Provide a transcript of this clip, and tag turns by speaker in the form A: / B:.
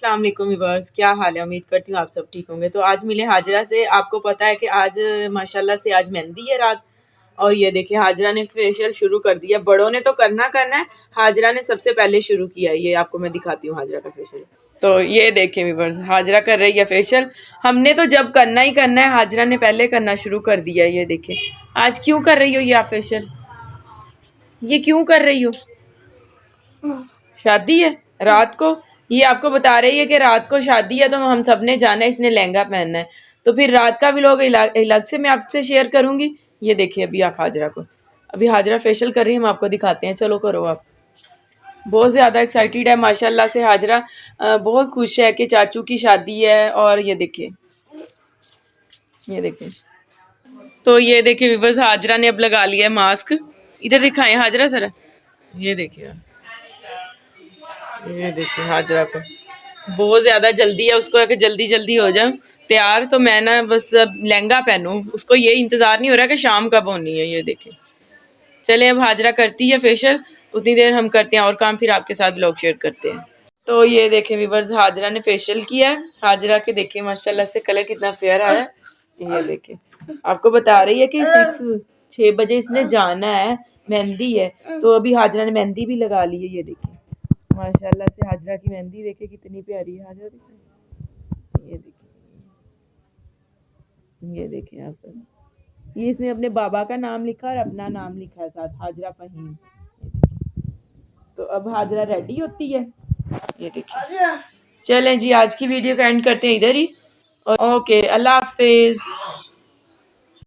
A: अस्सलाम वालेकुम व्यूअर्स, क्या हाल है। उम्मीद करती हूँ आप सब ठीक होंगे। तो आज मिले हाजरा से। आपको पता है कि आज माशाल्लाह से आज मेहंदी है रात, और ये देखिए हाजरा ने फेशियल शुरू कर दिया। बड़ों ने तो करना है, हाजरा ने सबसे पहले शुरू किया। ये आपको मैं दिखाती हूँ हाजरा का फेशियल। तो ये देखिए व्यूअर्स, हाजरा कर रही है फेशियल। हमने तो जब करना ही करना है, हाजरा ने पहले करना शुरू कर दिया। ये देखिए आज क्यों कर रही हो ये आप फेशियल, ये क्यों कर रही हो? शादी है रात को। ये आपको बता रही है कि रात को शादी है, तो हम सब ने जाना है, इसने लहंगा पहनना है। तो फिर रात का भी लोग अलग से मैं आपसे शेयर करूंगी। ये देखिए अभी आप हाजरा को, अभी हाजरा फेशियल कर रही है, हम आपको दिखाते हैं। चलो करो आप। बहुत ज़्यादा एक्साइटेड है माशाल्लाह से हाजरा, बहुत खुश है कि चाचू की शादी है। और ये देखिए, ये देखिए, तो ये देखिए व्यूअर्स, हाजरा ने अब लगा लिया है मास्क। इधर दिखाएं हाजरा सर, ये देखिए, ये देखिए हाजरा को बहुत ज़्यादा जल्दी है, उसको है कि जल्दी जल्दी हो जाए तैयार। तो मैं ना बस अब लहंगा पहनूं, उसको ये इंतज़ार नहीं हो रहा कि शाम कब होनी है। ये देखिए, चले अब हाजरा करती है फेशियल, उतनी देर हम करते हैं और काम, फिर आपके साथ व्लॉग शेयर करते हैं। तो ये देखें व्यूअर्स, हाजरा ने फेशियल किया है। हाजरा के देखिए माशाल्लाह से कलर कितना फेयर आया है। ये देखिए, आपको बता रही है कि 6 बजे इसने जाना है, मेहंदी है। तो अभी हाजरा ने मेहंदी भी लगा ली है। ये देखिए माशाल्लाह से हाजरा की मेहंदी देखिए कितनी प्यारी है। हाजरा देखिए, ये देखिए, ये देखिए यहाँ पर ये इसने अपने बाबा का नाम लिखा और अपना नाम लिखा है साथ, हाजरा फहीम। तो अब हाजरा रेडी होती है। ये देखिए, चलें जी आज की वीडियो का एंड करते हैं इधर ही। ओके, अल्लाह हाफिज।